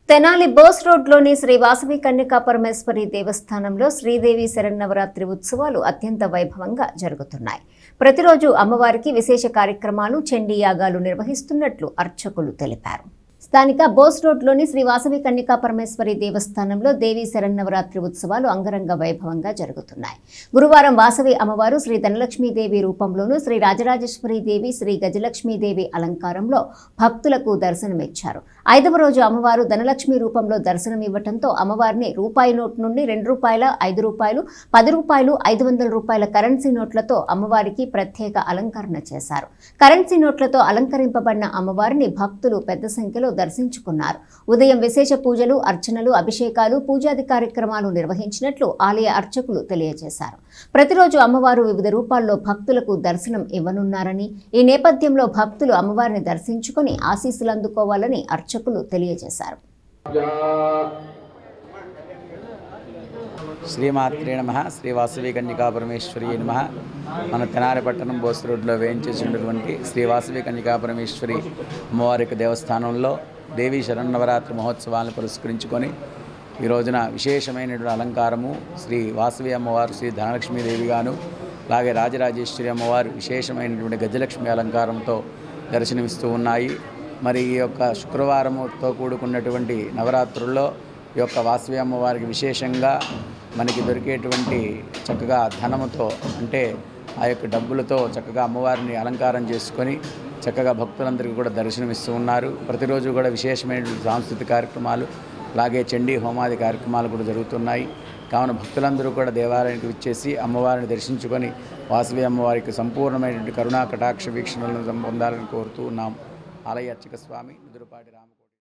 తెనాలి బోస్ రోడ్లోని శ్రీ వాసవి కన్యకా పరమేశ్వరి దేవస్థానంలో శ్రీదేవి శరన్నవరాత్రి ఉత్సవాలు అత్యంత వైభవంగా జరుగుతున్నాయి. ప్రతిరోజు అమ్మవారికి విశేష కార్యక్రమాలు, చండీ యాగాలు నిర్వహిస్తున్నట్లు అర్చకులు తెలిపారు. స్థానిక బోస్ రోడ్లోని శ్రీ వాసవి కన్యకా పరమేశ్వరి దేవస్థానంలో దేవీ శరన్నవరాత్రి ఉత్సవాలు అంగరంగ వైభవంగా జరుగుతున్నాయి. గురువారం వాసవి అమ్మవారు శ్రీ ధనలక్ష్మీదేవి రూపంలోనూ, శ్రీ రాజరాజేశ్వరీదేవి, శ్రీ గజలక్ష్మీదేవి అలంకారంలో భక్తులకు దర్శనమిచ్చారు. 5వ రోజు అమ్మవారు ధనలక్ష్మి రూపంలో దర్శనమివ్వడంతో అమ్మవారిని రూపాయి నోటు నుండి ₹2, ₹5, ₹10, ₹500 కరెన్సీ నోట్లతో అమ్మవారికి ప్రత్యేక అలంకరణ చేశారు. కరెన్సీ నోట్లతో అలంకరింపబడిన అమ్మవారిని భక్తులు పెద్ద సంఖ్యలో దర్శించుకున్నారు. ఉదయం విశేష పూజలు, అర్చనలు, అభిషేకాలు, పూజాది కార్యక్రమాలు నిర్వహించినట్లు ఆలయ అర్చకులు తెలియజేశారు. ప్రతిరోజు అమ్మవారు వివిధ రూపాల్లో భక్తులకు దర్శనం ఇవ్వనున్నారని, ఈ నేపథ్యంలో భక్తులు అమ్మవారిని దర్శించుకుని ఆశీస్సులు అందుకోవాలని అర్చకులు తెలియజేశారు. శ్రీమాత్రే నమః. శ్రీ వాసవి కన్యకా పరమేశ్వరి నమః. మన తెనాలి పట్టణం బోస్ రోడ్లో వేయించేసినటువంటి శ్రీ వాసవి కన్యకా పరమేశ్వరి అమ్మవారి దేవస్థానంలో దేవీ శరన్నవరాత్రి మహోత్సవాలను పురస్కరించుకొని ఈ రోజున విశేషమైనటువంటి అలంకారము శ్రీ వాసవి అమ్మవారు శ్రీ ధనలక్ష్మీదేవి గాను, అలాగే రాజరాజేశ్వరి అమ్మవారు విశేషమైనటువంటి గజలక్ష్మి అలంకారంతో దర్శనమిస్తూ ఉన్నాయి. మరి ఈ యొక్క శుక్రవారముతో కూడుకున్నటువంటి నవరాత్రుల్లో ఈ యొక్క వాసవి అమ్మవారికి విశేషంగా మనకి దొరికేటువంటి చక్కగా ధనముతో, అంటే ఆ యొక్క డబ్బులతో చక్కగా అమ్మవారిని అలంకారం చేసుకొని చక్కగా భక్తులందరికీ కూడా దర్శనమిస్తూ ఉన్నారు. ప్రతిరోజు కూడా విశేషమైన సాంస్కృతిక కార్యక్రమాలు, అలాగే చండీ హోమాది కార్యక్రమాలు కూడా జరుగుతున్నాయి. కావున భక్తులందరూ కూడా దేవాలయానికి విచ్చేసి అమ్మవారిని దర్శించుకొని వాసవి అమ్మవారికి సంపూర్ణమైనటువంటి కరుణా కటాక్ష వీక్షణలను పొందాలని కోరుతూ ఉన్నాం. ఆలయ అర్చక స్వామి నిదురుపాటి రామకోటి.